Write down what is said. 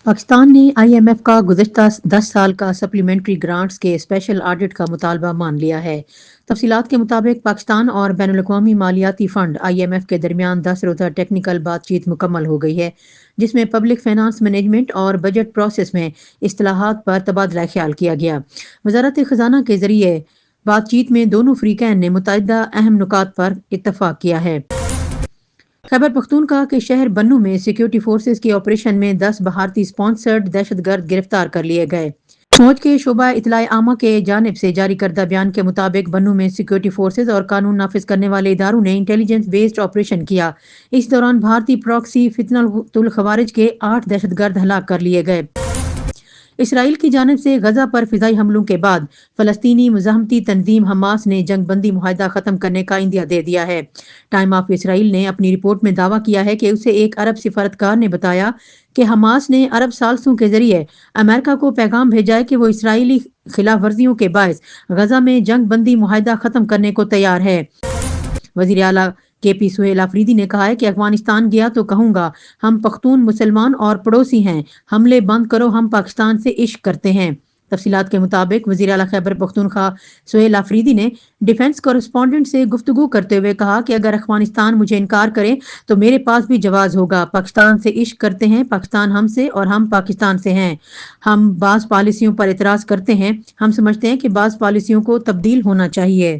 पाकिस्तान ने IMF का गुज़िश्ता 10 साल का सप्लीमेंट्री ग्रांट्स के स्पेशल ऑडिट का मुतालबा मान लिया है। तफसीलात के मुताबिक पाकिस्तान और बैनुल-अक़वामी मालियाती फ़ंड IMF के दरमियान 10 रोज़ा टेक्निकल बातचीत मुकम्मल हो गई है, जिसमें पब्लिक फाइनेंस मैनेजमेंट और बजट प्रोसेस में इस्तिलाहात पर तबादला ख्याल किया गया। वज़ारत ख़ज़ाना के ज़रिए बातचीत में दोनों फ़रीक़ैन ने मुतअद्दिदा अहम नुकात पर इत्तफ़ाक़ किया है। खैबर पख्तूनख्वा के शहर बन्नू में सिक्योरिटी फोर्सेज के ऑपरेशन में 10 भारतीय स्पॉन्सर्ड दहशतगर्द गिरफ्तार कर लिए गए। फौज के शोबा इत्तला आमा के जानिब से जारी करदा बयान के मुताबिक बन्नू में सिक्योरिटी फोर्सेज और कानून नाफिज करने वाले इदारों ने इंटेलिजेंस बेस्ड ऑपरेशन किया। इस दौरान भारतीय प्रॉक्सी फितनतुल खवारिज के 8 दहशतगर्द हलाक कर लिए गए। इसराइल की जानिब से गजा पर फिजाई हमलों के बाद फलस्तीनी मुजाहमती तंजीम हमास ने जंग बंदी मुआहदा खत्म करने का इंदिया दे दिया है। टाइम ऑफ इसराइल ने अपनी रिपोर्ट में दावा किया है कि उसे एक अरब सिफारतकार ने बताया कि हमास ने अरब सालसों के जरिए अमेरिका को पैगाम भेजा है कि वो इसराइली खिलाफ वर्जियों के बायस गजा में जंग बंदी मुआहदा खत्म करने को तैयार है। वज़ीर आला KP सुहेल आफरीदी ने कहा है कि अफगानिस्तान गया तो कहूंगा हम पख्तून मुसलमान और पड़ोसी हैं, हमले बंद करो, हम पाकिस्तान से इश्क करते हैं। तफसीलात के मुताबिक वज़ीर आला खैबर पख्तूनख्वा सुहेल आफरीदी ने डिफेंस कॉरेस्पॉन्डेंट से गुफ्तगू करते हुए कहा कि अगर अफगानिस्तान मुझे इनकार करे तो मेरे पास भी जवाब होगा। पाकिस्तान से इश्क करते हैं, पाकिस्तान हमसे और हम पाकिस्तान से हैं। हम बाज़ पॉलिसियों पर एतराज़ करते हैं, हम समझते हैं कि बाज़ पॉलिसियों को तब्दील होना चाहिए।